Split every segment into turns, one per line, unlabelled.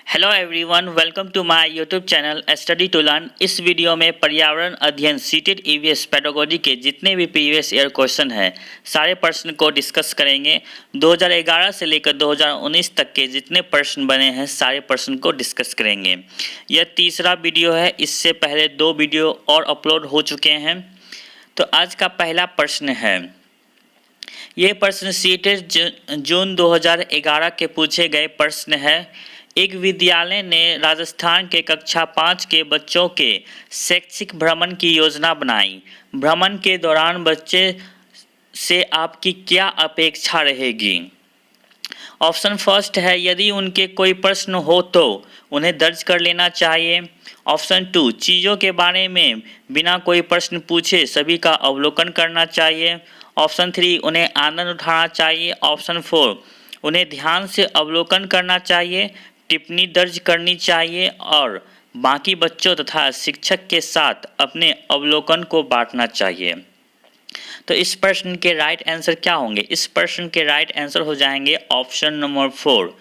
Hello everyone, welcome to my YouTube channel study to learn. इस video में पर्यावरण अध्ययन सीटेड ईवीएस पेडागोजी के जितने भी प्रीवियस ईयर क्वेश्चन हैं सारे प्रश्न को डिस्कस करेंगे। 2011 से लेकर 2019 तक के जितने प्रश्न बने हैं सारे प्रश्न को डिस्कस करेंगे। यह तीसरा वीडियो है, इससे पहले 2 वीडियो और अपलोड हो चुके हैं। तो आज का पहला प्रश्न है, ये प्रश्न सीटेड जून 2011 के पूछे गए प्रश्न है। एक विद्यालय ने राजस्थान के कक्षा 5 के बच्चों के शैक्षिक भ्रमण की योजना बनाई। भ्रमण के दौरान बच्चे से आपकी क्या अपेक्षा रहेगी? ऑप्शन फर्स्ट है, यदि उनके कोई प्रश्न हो तो उन्हें दर्ज कर लेना चाहिए। ऑप्शन 2, चीज़ों के बारे में बिना कोई प्रश्न पूछे सभी का अवलोकन करना चाहिए। ऑप्शन 3, उन्हें आनंद उठाना चाहिए। ऑप्शन 4, उन्हें ध्यान से अवलोकन करना चाहिए, टिप्पणी दर्ज करनी चाहिए और बाकी बच्चों तथा शिक्षक के साथ अपने अवलोकन को बांटना चाहिए। तो इस प्रश्न के राइट आंसर क्या होंगे? इस प्रश्न के राइट आंसर हो जाएंगे ऑप्शन नंबर 4।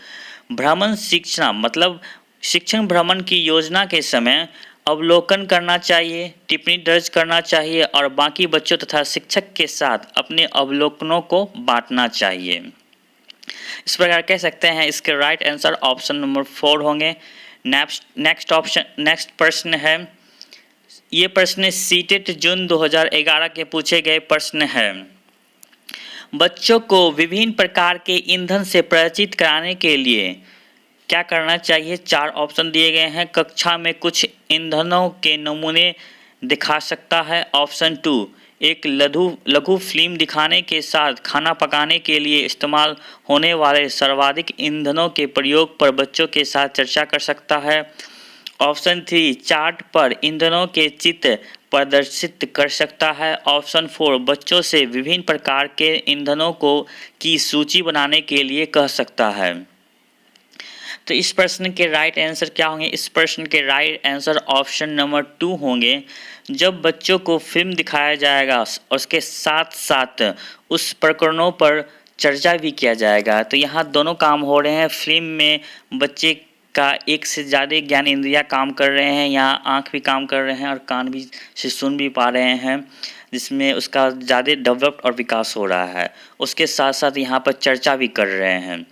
भ्रमण शिक्षा मतलब शिक्षण भ्रमण की योजना के समय अवलोकन करना चाहिए, टिप्पणी दर्ज करना चाहिए और बाकी बच्चों तथा शिक्षक के साथ अपने अवलोकनों को बांटना चाहिए। इस प्रकार कह सकते हैं इसके राइट आंसर ऑप्शन नंबर 4 होंगे। नेक्स्ट प्रश्न है, ये प्रश्न सीटेड जून 2011 के पूछे गए प्रश्न है। बच्चों को विभिन्न प्रकार के ईंधन से परिचित कराने के लिए क्या करना चाहिए? 4 ऑप्शन दिए गए हैं। कक्षा में कुछ ईंधनों के नमूने दिखा सकता है। ऑप्शन 2, एक लघु फिल्म दिखाने के साथ खाना पकाने के लिए इस्तेमाल होने वाले सर्वाधिक ईंधनों के प्रयोग पर बच्चों के साथ चर्चा कर सकता है। ऑप्शन 3, चार्ट पर ईंधनों के चित्र प्रदर्शित कर सकता है। ऑप्शन 4, बच्चों से विभिन्न प्रकार के ईंधनों की सूची बनाने के लिए कह सकता है। तो इस प्रश्न के राइट आंसर क्या होंगे? इस प्रश्न के राइट आंसर ऑप्शन नंबर 2 होंगे। जब बच्चों को फिल्म दिखाया जाएगा और उसके साथ साथ उस प्रकरणों पर चर्चा भी किया जाएगा। तो यहाँ दोनों काम हो रहे हैं। फिल्म में बच्चे का एक से ज़्यादा ज्ञान इंद्रियाँ काम कर रहे हैं, यहाँ आँख भी काम कर रहे हैं और कान भी से सुन भी पा रहे हैं, जिसमें उसका ज़्यादा डेवलप्ड और विकास हो रहा है। उसके साथ साथ यहाँ पर चर्चा भी कर रहे हैं।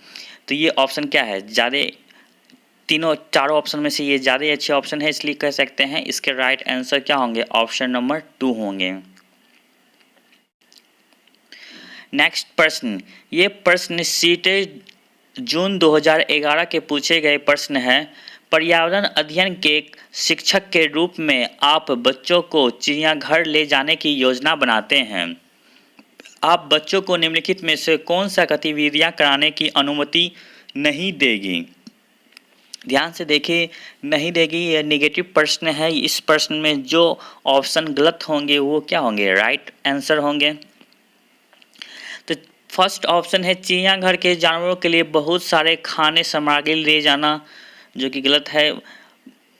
तो ये ऑप्शन क्या है? ज़्यादा चारों ऑप्शन में से ये ज़्यादा अच्छे ऑप्शन है, इसलिए कह सकते हैं इसके राइट आंसर क्या होंगे? ऑप्शन नंबर 2 होंगे। नेक्स्ट प्रश्न, ये प्रश्न सीटेड जून 2011 के पूछे गए प्रश्न है। पर्यावरण अध्ययन के शिक्षक के रूप में आप बच्चों को चिड़ियाघर ले जाने की योजना बनाते हैं। आप बच्चों को निम्नलिखित में से कौन सा गतिविधियां कराने की अनुमति नहीं देगी? ध्यान से देखिए, नहीं देगी यह नेगेटिव प्रश्न है। इस प्रश्न में जो ऑप्शन गलत होंगे वो क्या होंगे? राइट आंसर होंगे। तो फर्स्ट ऑप्शन है, चिड़ियाघर के जानवरों के लिए बहुत सारे खाने सामग्री ले जाना, जो कि गलत है।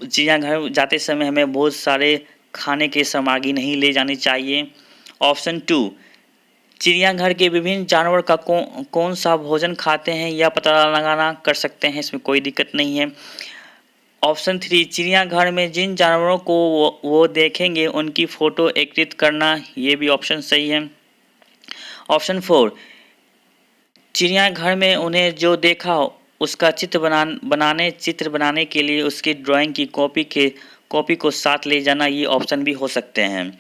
चिड़ियाघर जाते समय हमें बहुत सारे खाने के सामग्री नहीं ले जानी चाहिए। ऑप्शन 2, चिड़ियाघर के विभिन्न जानवर का कौन सा भोजन खाते हैं यह पता लगाना कर सकते हैं, इसमें कोई दिक्कत नहीं है। ऑप्शन 3, चिड़ियाघर में जिन जानवरों को वो देखेंगे उनकी फ़ोटो एकत्रित करना, ये भी ऑप्शन सही है। ऑप्शन 4, चिड़ियाघर में उन्हें जो देखा उसका चित्र बनाने के लिए उसकी ड्राइंग की कॉपी को साथ ले जाना, ये ऑप्शन भी हो सकते हैं।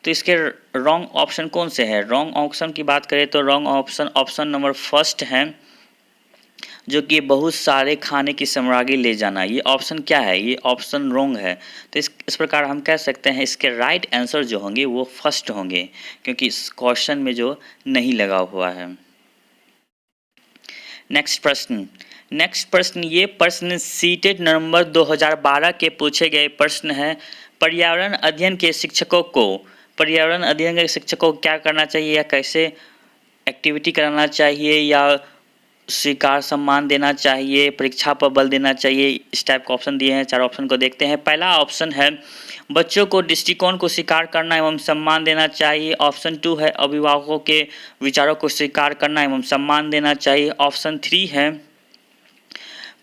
तो इसके रॉन्ग ऑप्शन कौन से है? रॉन्ग ऑप्शन की बात करें तो रॉन्ग ऑप्शन नंबर फर्स्ट है, जो कि बहुत सारे खाने की सामग्री ले जाना। ये ऑप्शन क्या है? ये ऑप्शन रॉन्ग है। तो इस प्रकार हम कह सकते हैं इसके राइट आंसर जो होंगे वो फर्स्ट होंगे, क्योंकि इस क्वेश्चन में जो नहीं लगा हुआ है। नेक्स्ट प्रश्न, ये प्रश्न सीटेड नवंबर 2012 के पूछे गए प्रश्न है। पर्यावरण अध्ययन के शिक्षकों को क्या करना चाहिए या कैसे एक्टिविटी कराना चाहिए या स्वीकार सम्मान देना चाहिए, परीक्षा पर बल देना चाहिए, इस टाइप का ऑप्शन दिए हैं। 4 ऑप्शन को देखते हैं। पहला ऑप्शन है, बच्चों को दृष्टिकोण को स्वीकार करना एवं सम्मान देना चाहिए। ऑप्शन 2 है, अभिभावकों के विचारों को स्वीकार करना एवं सम्मान देना चाहिए। ऑप्शन 3 है,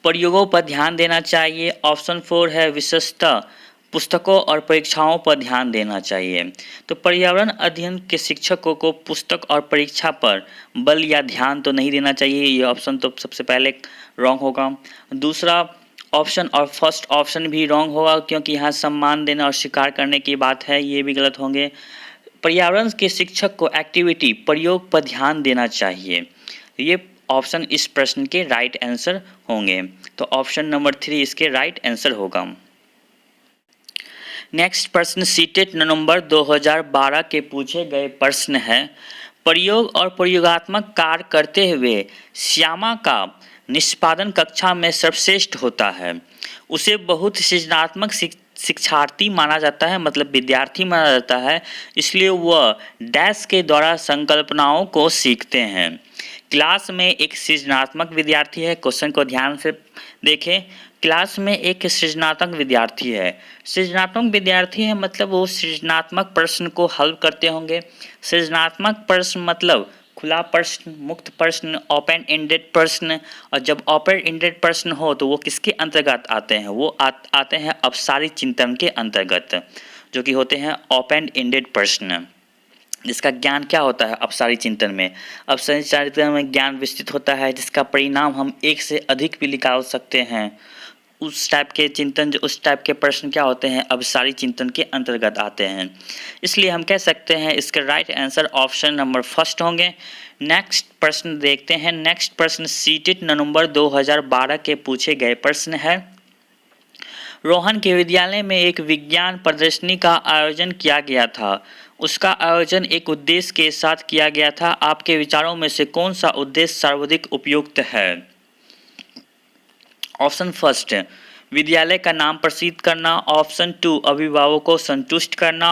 प्रयोगों पर ध्यान देना चाहिए। ऑप्शन 4 है विशेषतः पुस्तकों और परीक्षाओं पर ध्यान देना चाहिए। तो पर्यावरण अध्ययन के शिक्षकों को पुस्तक और परीक्षा पर बल या ध्यान तो नहीं देना चाहिए, ये ऑप्शन तो सबसे पहले रॉन्ग होगा। दूसरा ऑप्शन और फर्स्ट ऑप्शन भी रॉन्ग होगा, क्योंकि यहाँ सम्मान देना और स्वीकार करने की बात है, ये भी गलत होंगे। पर्यावरण के शिक्षक को एक्टिविटी प्रयोग पर ध्यान देना चाहिए, ये ऑप्शन इस प्रश्न के राइट आंसर होंगे। तो ऑप्शन नंबर 3 इसके राइट आंसर होगा। नेक्स्ट प्रश्न सीटेट नवंबर 2012 के पूछे गए प्रश्न है। प्रयोग और प्रयोगात्मक कार्य करते हुए श्यामा का निष्पादन कक्षा में सर्वश्रेष्ठ होता है। उसे बहुत सृजनात्मक शिक्षार्थी माना जाता है, मतलब विद्यार्थी माना जाता है, इसलिए वह डैश के द्वारा संकल्पनाओं को सीखते हैं। क्लास में एक सृजनात्मक विद्यार्थी है, क्वेश्चन को ध्यान से देखें। क्लास में एक सृजनात्मक विद्यार्थी है। सृजनात्मक विद्यार्थी है मतलब वो सृजनात्मक प्रश्न को हल करते होंगे। सृजनात्मक प्रश्न मतलब खुला प्रश्न, मुक्त प्रश्न, ओपन एंडेड प्रश्न। और जब ओपन एंडेड प्रश्न हो तो वो किसके अंतर्गत आते हैं? वो आते हैं अपसारी चिंतन के अंतर्गत, जो कि होते हैं ओपन एंडेड प्रश्न। जिसका ज्ञान क्या होता है अपसारी चिंतन में? अपसारी चिंतन में ज्ञान विस्तृत होता है, जिसका परिणाम हम एक से अधिक भी निकाल सकते हैं। उस टाइप के चिंतन, जो उस टाइप के प्रश्न क्या होते हैं? अपसारी चिंतन के अंतर्गत आते हैं। इसलिए हम कह सकते हैं इसके right answer option number first होंगे। नेक्स्ट प्रश्न देखते हैं। नेक्स्ट प्रश्न सीटेट नवंबर 2012 के पूछे गए प्रश्न है। रोहन के विद्यालय में एक विज्ञान प्रदर्शनी का आयोजन किया गया था। उसका आयोजन एक उद्देश्य के साथ किया गया था। आपके विचारों में से कौन सा उद्देश्य सर्वाधिक उपयुक्त है? ऑप्शन फर्स्ट विद्यालय का नाम प्रसिद्ध करना। ऑप्शन 2 अभिभावकों को संतुष्ट करना।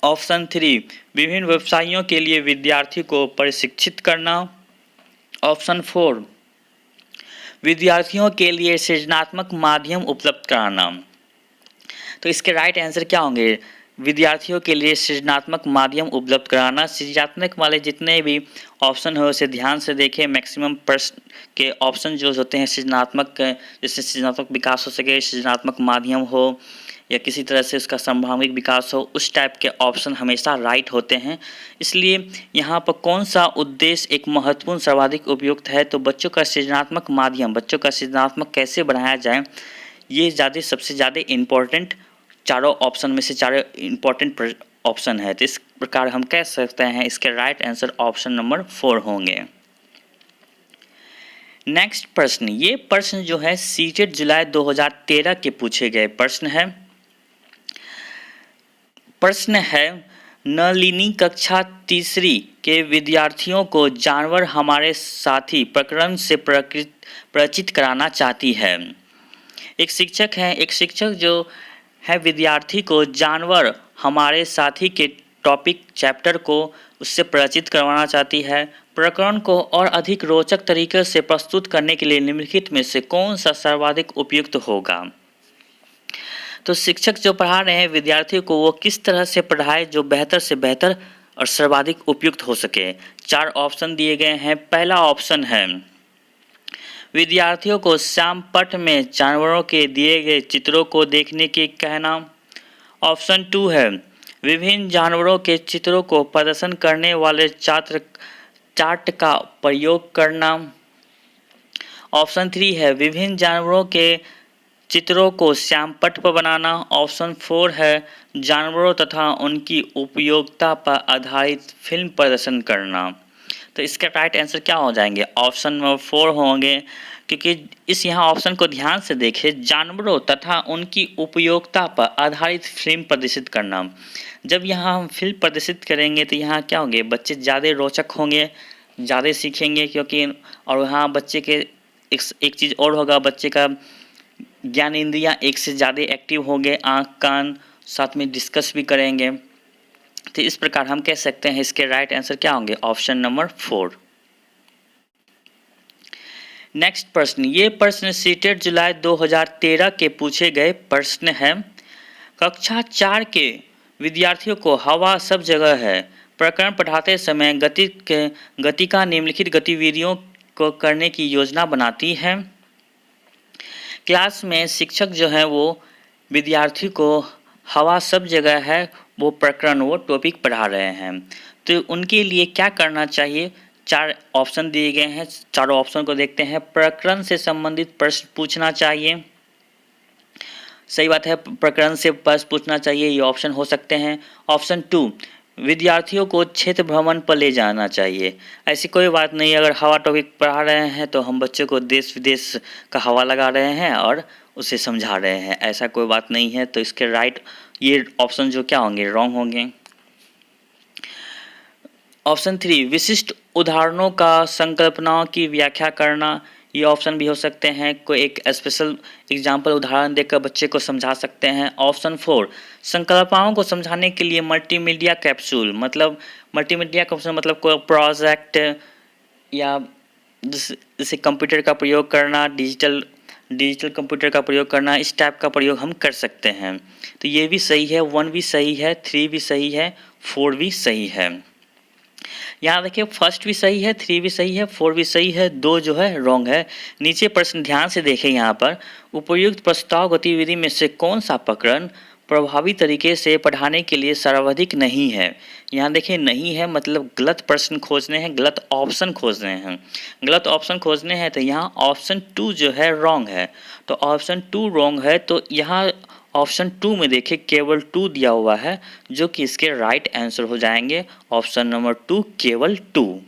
ऑप्शन 3 विभिन्न व्यवसायों के लिए विद्यार्थी को प्रशिक्षित करना। ऑप्शन 4 विद्यार्थियों के लिए सृजनात्मक माध्यम उपलब्ध कराना। तो इसके राइट आंसर क्या होंगे? विद्यार्थियों के लिए सृजनात्मक माध्यम उपलब्ध कराना। सृजनात्मक वाले जितने भी ऑप्शन हो उसे ध्यान से देखें। मैक्सिमम प्रश्न के ऑप्शन जो होते हैं सृजनात्मक, जैसे सृजनात्मक विकास हो सके, सृजनात्मक माध्यम हो, या किसी तरह से उसका संभाविक विकास हो, उस टाइप के ऑप्शन हमेशा राइट होते हैं। इसलिए यहाँ पर कौन सा उद्देश्य एक महत्वपूर्ण सर्वाधिक उपयुक्त है? तो बच्चों का सृजनात्मक माध्यम, बच्चों का सृजनात्मक कैसे बढ़ाया जाए, ये सबसे ज़्यादा इम्पोर्टेंट चारों ऑप्शन में से चारों इम्पोर्टेंट ऑप्शन है। तो इस प्रकार हम कह सकते हैं इसके राइट आंसर ऑप्शन नंबर 4 होंगे। नेक्स्ट प्रश्न, ये प्रश्न जो है सीटेट जुलाई 2013 के पूछे गए प्रश्न है। प्रश्न है नलिनी कक्षा तीसरी के विद्यार्थियों को जानवर हमारे साथी प्रकरण से परिचित कराना चाहती है। एक शिक्षक जो है विद्यार्थी को जानवर हमारे साथी के टॉपिक चैप्टर को उससे परिचित करवाना चाहती है। प्रकरण को और अधिक रोचक तरीके से प्रस्तुत करने के लिए निम्नलिखित में से कौन सा सर्वाधिक उपयुक्त होगा? तो शिक्षक जो पढ़ा रहे हैं विद्यार्थी को, वो किस तरह से पढ़ाए जो बेहतर से बेहतर और सर्वाधिक उपयुक्त हो सके। 4 ऑप्शन दिए गए हैं। पहला ऑप्शन है विद्यार्थियों को श्यामपट्ट में जानवरों के दिए गए चित्रों को देखने के कहना। ऑप्शन 2 है विभिन्न जानवरों के चित्रों को प्रदर्शन करने वाले चार्ट का प्रयोग करना। ऑप्शन 3 है विभिन्न जानवरों के चित्रों को श्यामपट्ट पर बनाना। ऑप्शन 4 है जानवरों तथा उनकी उपयोगिता पर आधारित फिल्म प्रदर्शन करना। तो इसका राइट आंसर क्या हो जाएंगे? ऑप्शन नंबर 4 होंगे, क्योंकि यहाँ ऑप्शन को ध्यान से देखें। जानवरों तथा उनकी उपयोगिता पर आधारित फिल्म प्रदर्शित करना। जब यहाँ हम फिल्म प्रदर्शित करेंगे तो यहाँ क्या होंगे? बच्चे ज़्यादा रोचक होंगे, ज़्यादा सीखेंगे, क्योंकि और यहाँ बच्चे के एक चीज़ और होगा, बच्चे का ज्ञान इंद्रियाँ एक से ज़्यादा एक्टिव होंगे, आँख कान साथ में डिस्कस भी करेंगे। तो इस प्रकार हम कह सकते हैं इसके राइट आंसर क्या होंगे? Option number 4। नेक्स्ट प्रश्न, ये प्रश्न सीटेट जुलाई 2013 के पूछे गए प्रश्न है। कक्षा 4 के विद्यार्थियों को हवा सब जगह है प्रकरण पढ़ाते समय गति का निम्नलिखित गतिविधियों को करने की योजना बनाती है। क्लास में शिक्षक जो है वो विद्यार्थी को हवा सब जगह है वो प्रकरण वो टॉपिक पढ़ा रहे हैं, तो उनके लिए क्या करना चाहिए। 4 ऑप्शन दिए गए हैं, चारों ऑप्शन को देखते हैं। प्रकरण से संबंधित प्रश्न पूछना चाहिए, सही बात है, प्रकरण से प्रश्न पूछना चाहिए, ये ऑप्शन हो सकते हैं। ऑप्शन 2, विद्यार्थियों को क्षेत्र भ्रमण पर ले जाना चाहिए। ऐसी कोई बात नहीं, अगर हवा टॉपिक पढ़ा रहे हैं तो हम बच्चों को देश विदेश का हवा लगा रहे हैं और उसे समझा रहे हैं, ऐसा कोई बात नहीं है। तो इसके राइट ये ऑप्शन जो क्या होंगे, रॉन्ग होंगे। ऑप्शन 3, विशिष्ट उदाहरणों का संकल्पनाओं की व्याख्या करना, ये ऑप्शन भी हो सकते हैं। कोई एक स्पेशल एग्जाम्पल उदाहरण देकर बच्चे को समझा सकते हैं। ऑप्शन 4, संकल्पनाओं को समझाने के लिए मल्टीमीडिया कैप्सूल, मतलब मल्टीमीडिया कैप्सूल मतलब कोई प्रोजेक्ट या जैसे कंप्यूटर का प्रयोग करना, डिजिटल कंप्यूटर का प्रयोग करना, इस टाइप का प्रयोग हम कर सकते हैं। तो ये भी सही है, 1 भी सही है, 3 भी सही है, 4 भी सही है। यहाँ देखिए फर्स्ट भी सही है, 3 भी सही है, 4 भी सही है, 2 जो है रॉन्ग है। नीचे प्रश्न ध्यान से देखें, यहाँ पर उपयुक्त प्रस्ताव गतिविधि में से कौन सा प्रकरण प्रभावी तरीके से पढ़ाने के लिए सर्वाधिक नहीं है। यहाँ देखिए नहीं है मतलब गलत प्रश्न खोजने हैं, गलत ऑप्शन खोजने हैं। गलत ऑप्शन खोजने हैं तो यहाँ ऑप्शन 2 जो है रॉन्ग है, तो ऑप्शन 2 रॉन्ग है। तो यहाँ ऑप्शन 2 में देखिए केवल 2 दिया हुआ है, जो कि इसके राइट आंसर हो जाएंगे। ऑप्शन नंबर 2 केवल 2।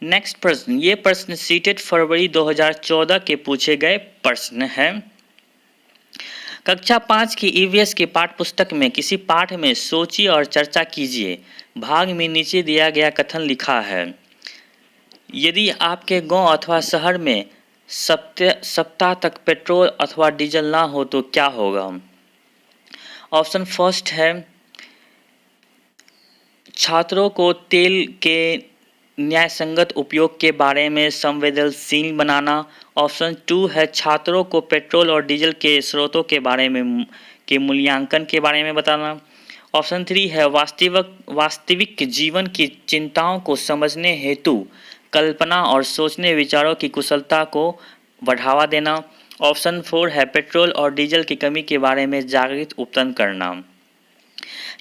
नेक्स्ट प्रश्न, ये प्रश्न सीटेट फरवरी 2014 के पूछे गए प्रश्न है। कक्षा 5 की ईवीएस की पाठ्य पुस्तक में किसी पाठ में सोचिए और चर्चा कीजिए भाग में नीचे दिया गया कथन लिखा है। यदि आपके गांव अथवा शहर में सप्ताह तक पेट्रोल अथवा डीजल ना हो तो क्या होगा। ऑप्शन फर्स्ट है छात्रों को तेल के न्यायसंगत उपयोग के बारे में संवेदनशील बनाना। ऑप्शन 2 है छात्रों को पेट्रोल और डीजल के स्रोतों के बारे में के मूल्यांकन के बारे में बताना। ऑप्शन 3 है वास्तविक जीवन की चिंताओं को समझने हेतु कल्पना और सोचने विचारों की कुशलता को बढ़ावा देना। ऑप्शन 4 है पेट्रोल और डीजल की कमी के बारे में जागृत उत्पन्न करना।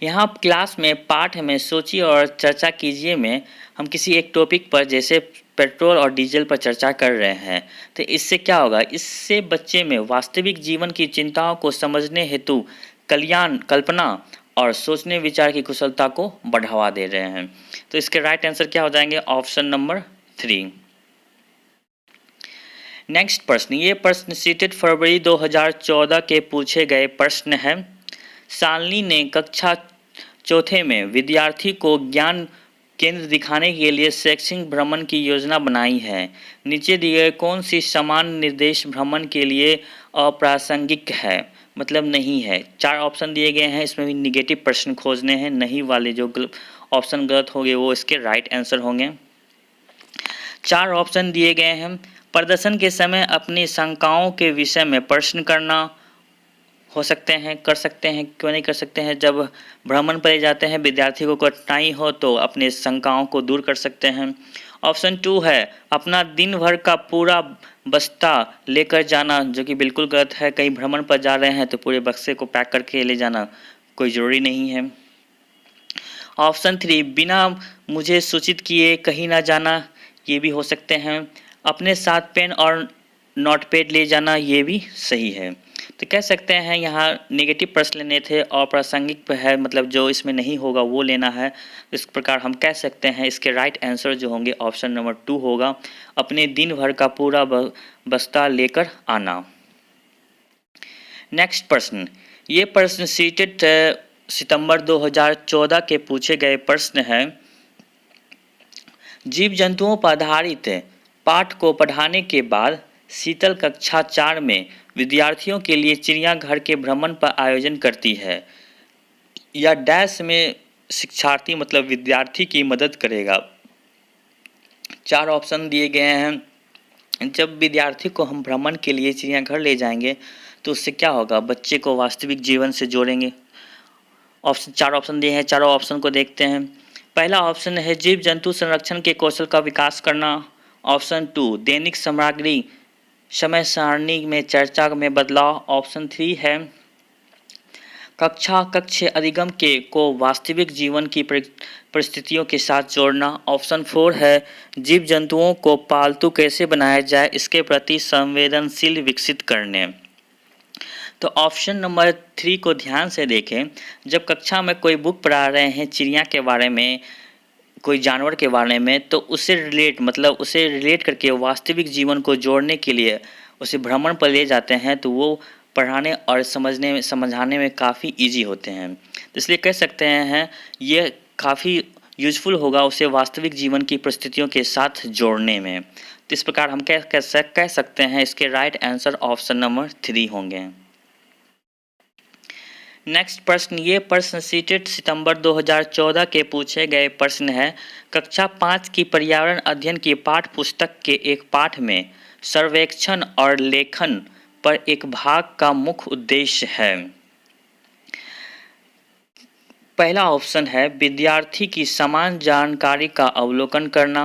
यहाँ क्लास में पाठ में सोचिए और चर्चा कीजिए में हम किसी एक टॉपिक पर जैसे पेट्रोल और डीजल पर चर्चा कर रहे हैं, तो इससे क्या होगा, इससे बच्चे में वास्तविक जीवन की चिंताओं को समझने हेतु कल्पना और सोचने विचार की कुशलता को बढ़ावा दे रहे हैं। तो इसके राइट आंसर क्या हो जाएंगे, ऑप्शन नंबर 3। नेक्स्ट प्रश्न, ये प्रश्न सीटेट फरवरी 2014 के पूछे गए प्रश्न है। शालिनी ने कक्षा चौथे में विद्यार्थी को ज्ञान केंद्र दिखाने के लिए शैक्षणिक भ्रमण की योजना बनाई है। नीचे दिए गए कौन सी समान निर्देश भ्रमण के लिए अप्रासंगिक है, मतलब नहीं है। 4 ऑप्शन दिए गए हैं, इसमें भी निगेटिव प्रश्न खोजने हैं, नहीं वाले जो ऑप्शन गलत होंगे वो इसके राइट आंसर होंगे। 4 ऑप्शन दिए गए हैं। प्रदर्शन के समय अपनी शंकाओं के विषय में प्रश्न करना, हो सकते हैं, कर सकते हैं, क्यों नहीं कर सकते हैं। जब भ्रमण पर जाते हैं विद्यार्थी को कठिनाई हो तो अपने शंकाओं को दूर कर सकते हैं। ऑप्शन 2 है अपना दिन भर का पूरा बस्ता लेकर जाना, जो कि बिल्कुल गलत है। कहीं भ्रमण पर जा रहे हैं तो पूरे बक्से को पैक करके ले जाना कोई ज़रूरी नहीं है। ऑप्शन 3 बिना मुझे सूचित किए कहीं ना जाना, ये भी हो सकते हैं। अपने साथ पेन और नोटपैड ले जाना, ये भी सही है। तो कह सकते हैं यहाँ नेगेटिव प्रश्न लेने थे और प्रासंगिक है, मतलब जो इसमें नहीं होगा वो लेना है। इस प्रकार हम कह सकते हैं इसके राइट आंसर जो होंगे ऑप्शन नंबर 2 होगा, अपने दिन भर का पूरा बस्ता लेकर आना। नेक्स्ट प्रश्न, ये प्रश्न सीटेट सितंबर 2014 के पूछे गए प्रश्न है। जीव जंतुओं पर आधारित पाठ को पढ़ाने के बाद शीतल कक्षा 4 में विद्यार्थियों के लिए चिड़ियाघर के भ्रमण पर आयोजन करती है। या डैश में शिक्षार्थी मतलब विद्यार्थी की मदद करेगा। 4 ऑप्शन दिए गए हैं। जब विद्यार्थी को हम भ्रमण के लिए चिड़ियाघर ले जाएंगे तो उससे क्या होगा, बच्चे को वास्तविक जीवन से जोड़ेंगे। ऑप्शन 4 ऑप्शन दिए हैं, चारों ऑप्शन को देखते हैं। पहला ऑप्शन है जीव जंतु संरक्षण के कौशल का विकास करना। ऑप्शन 2 दैनिक सामग्री समय सारणी में चर्चा में बदलाव। ऑप्शन 3 है कक्ष अधिगम के को वास्तविक जीवन की परिस्थितियों के साथ जोड़ना। ऑप्शन 4 है जीव जंतुओं को पालतू कैसे बनाया जाए इसके प्रति संवेदनशील विकसित करने। तो ऑप्शन नंबर 3 को ध्यान से देखें। जब कक्षा में कोई बुक पढ़ा रहे हैं चिड़िया के बारे में, कोई जानवर के बारे में, तो उसे रिलेट करके वास्तविक जीवन को जोड़ने के लिए उसे भ्रमण पर ले जाते हैं, तो वो पढ़ाने और समझाने में काफ़ी इजी होते हैं। तो इसलिए कह सकते हैं ये काफ़ी यूजफुल होगा उसे वास्तविक जीवन की परिस्थितियों के साथ जोड़ने में। तो इस प्रकार हम कह सकते हैं इसके राइट आंसर ऑप्शन नंबर 3 होंगे। नेक्स्ट प्रश्न, ये प्रश्न सीटेट सितंबर 2014 के पूछे गए प्रश्न है। कक्षा 5 की पर्यावरण अध्ययन की पाठ्य पुस्तक के एक पाठ में सर्वेक्षण और लेखन पर एक भाग का मुख्य उद्देश्य है। पहला ऑप्शन है विद्यार्थी की समान जानकारी का अवलोकन करना।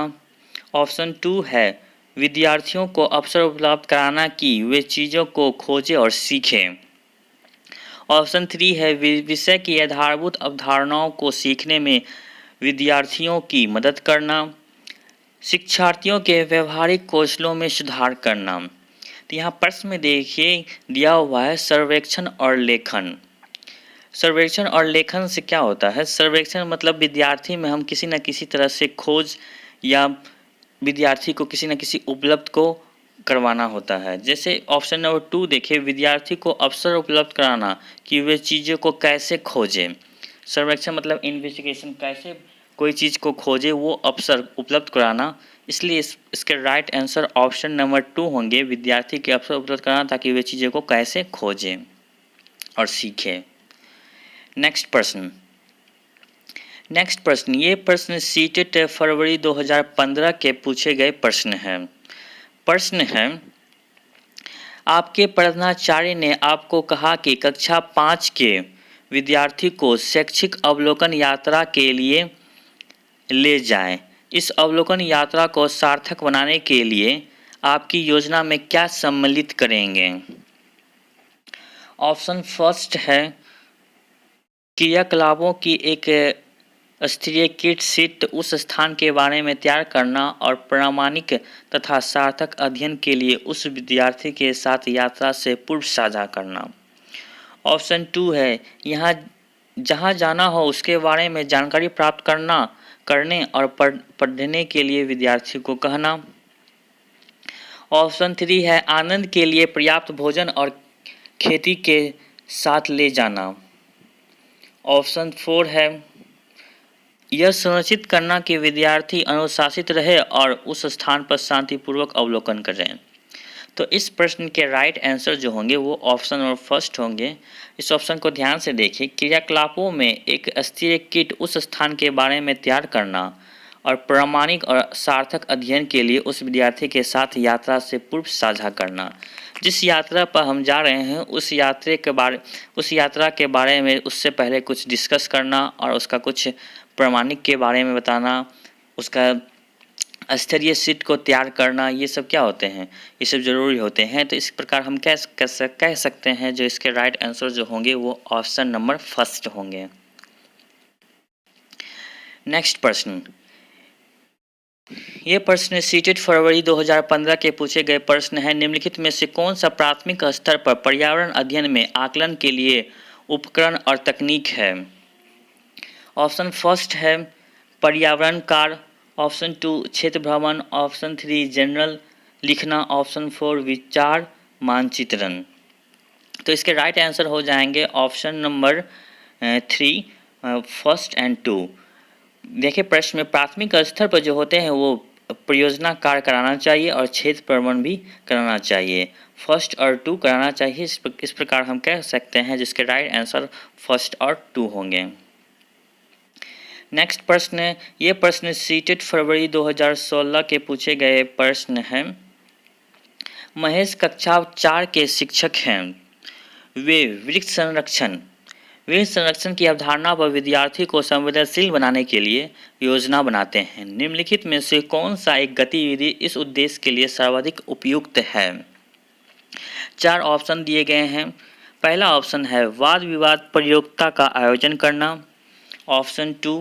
ऑप्शन 2 है विद्यार्थियों को अवसर उपलब्ध कराना कि वे चीज़ों को खोजें और सीखें। ऑप्शन 3 है विषय की आधारभूत अवधारणाओं को सीखने में विद्यार्थियों की मदद करना, शिक्षार्थियों के व्यवहारिक कौशलों में सुधार करना। तो यहाँ प्रश्न में देखिए दिया हुआ है सर्वेक्षण और लेखन। सर्वेक्षण और लेखन से क्या होता है? सर्वेक्षण मतलब विद्यार्थी में हम किसी न किसी तरह से खोज या विद्यार्थी को किसी न किसी उपलब्ध को करवाना होता है। जैसे ऑप्शन नंबर 2 देखिए विद्यार्थी को अवसर उपलब्ध कराना कि वे चीज़ों को कैसे खोजें। सर्वेक्षण मतलब इन्वेस्टिगेशन, कैसे कोई चीज़ को खोजे, वो अवसर उपलब्ध कराना। इसलिए इसके राइट आंसर ऑप्शन नंबर 2 होंगे, विद्यार्थी के अवसर उपलब्ध कराना ताकि वे चीज़ों को कैसे खोजें और सीखें। नेक्स्ट प्रश्न, ये प्रश्न सीटेट फरवरी 2015 के पूछे गए प्रश्न है आपके प्रधानाचार्य ने आपको कहा कि कक्षा 5 के विद्यार्थी को शैक्षिक अवलोकन यात्रा के लिए ले जाएं। इस अवलोकन यात्रा को सार्थक बनाने के लिए आपकी योजना में क्या सम्मिलित करेंगे? ऑप्शन फर्स्ट है क्रियाकलापों की एक स्थिरीकृत शीट उस स्थान के बारे में तैयार करना और प्रामाणिक तथा सार्थक अध्ययन के लिए उस विद्यार्थी के साथ यात्रा से पूर्व साझा करना। ऑप्शन 2 है यहाँ जहाँ जाना हो उसके बारे में जानकारी प्राप्त करने और पढ़ने के लिए विद्यार्थी को कहना। ऑप्शन 3 है आनंद के लिए पर्याप्त भोजन और खेती के साथ ले जाना। ऑप्शन 4 है यह सुनिश्चित करना कि विद्यार्थी अनुशासित रहे और उस स्थान पर शांतिपूर्वक अवलोकन करें। तो इस प्रश्न के राइट आंसर जो होंगे वो ऑप्शन नंबर फर्स्ट होंगे। इस ऑप्शन को ध्यान से देखिए, क्रियाकलापों में एक स्थिरीकृत उस स्थान के बारे में तैयार करना और प्रामाणिक और सार्थक अध्ययन के लिए उस विद्यार्थी के साथ यात्रा से पूर्व साझा करना। जिस यात्रा पर हम जा रहे हैं उस यात्रा के बारे में उससे पहले कुछ डिस्कस करना और उसका कुछ प्रामाणिक के बारे में बताना, उसका स्तरीय शीट को तैयार करना, ये सब क्या होते हैं? ये सब ज़रूरी होते हैं। तो इस प्रकार हम कह सकते हैं जो इसके राइट आंसर जो होंगे वो ऑप्शन नंबर फर्स्ट होंगे। नेक्स्ट प्रश्न, ये प्रश्न सीटेट फरवरी 2015 के पूछे गए प्रश्न है। निम्नलिखित में से कौन सा प्राथमिक स्तर पर पर्यावरण अध्ययन में आकलन के लिए उपकरण और तकनीक है? ऑप्शन फर्स्ट है पर्यावरण कार्य, ऑप्शन 2 क्षेत्र भ्रमण, ऑप्शन 3 जनरल लिखना, ऑप्शन 4 विचार मानचित्रण। तो इसके राइट आंसर हो जाएंगे ऑप्शन नंबर 3 फर्स्ट एंड 2। देखिए प्रश्न में प्राथमिक स्तर पर जो होते हैं वो परियोजना कार्य कराना चाहिए और क्षेत्र भ्रमण भी कराना चाहिए। फर्स्ट और 2 कराना चाहिए। इस प्रकार हम कह सकते हैं जिसके राइट आंसर फर्स्ट और 2 होंगे। नेक्स्ट प्रश्न, ये प्रश्न सीटेट फरवरी 2016 के पूछे गए प्रश्न हैं। महेश कक्षा 4 के शिक्षक हैं। वे वृक्ष संरक्षण, वे संरक्षण की अवधारणा पर विद्यार्थी को संवेदनशील बनाने के लिए योजना बनाते हैं। निम्नलिखित में से कौन सा एक गतिविधि इस उद्देश्य के लिए सर्वाधिक उपयुक्त है? 4 ऑप्शन दिए गए हैं। पहला ऑप्शन है वाद विवाद प्रतियोगिता का आयोजन करना। ऑप्शन 2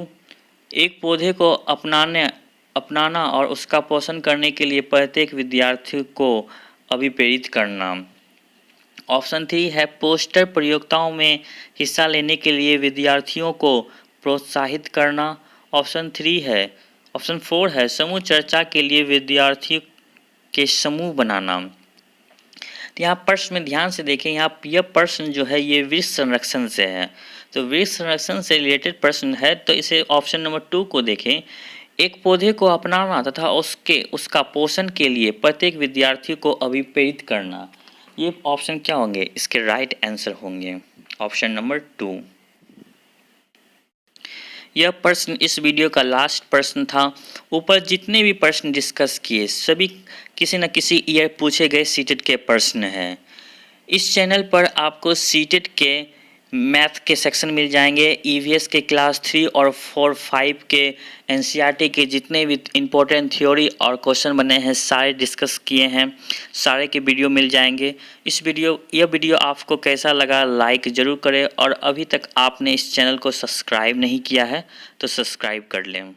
एक पौधे को अपनाना और उसका पोषण करने के लिए प्रत्येक विद्यार्थी को अभिप्रेरित करना। ऑप्शन 3 है पोस्टर प्रतियोगिताओं में हिस्सा लेने के लिए विद्यार्थियों को प्रोत्साहित करना। ऑप्शन 4 है समूह चर्चा के लिए विद्यार्थियों के समूह बनाना। तो यहाँ प्रश्न में ध्यान से देखें, यहाँ यह प्रश्न जो है ये वृक्ष संरक्षण से है, तो वृक्ष संरक्षण से रिलेटेड प्रश्न है। तो इसे ऑप्शन नंबर 2 को देखें, एक पौधे को अपनाना तथा उसका पोषण के लिए प्रत्येक विद्यार्थी को अभिप्रेरित करना। ये ऑप्शन क्या होंगे? इसके राइट आंसर होंगे ऑप्शन नंबर 2। यह प्रश्न इस वीडियो का लास्ट प्रश्न था। ऊपर जितने भी प्रश्न डिस्कस किए सभी किसी न किसी ईयर पूछे गए सीटेट के प्रश्न हैं। इस चैनल पर आपको सीटेट के मैथ के सेक्शन मिल जाएंगे, ईवीएस के क्लास 3 और 4, 5 के एनसीईआरटी के जितने भी इम्पोर्टेंट थ्योरी और क्वेश्चन बने हैं सारे डिस्कस किए हैं, सारे के वीडियो मिल जाएंगे। यह वीडियो आपको कैसा लगा लाइक ज़रूर करें और अभी तक आपने इस चैनल को सब्सक्राइब नहीं किया है तो सब्सक्राइब कर लें।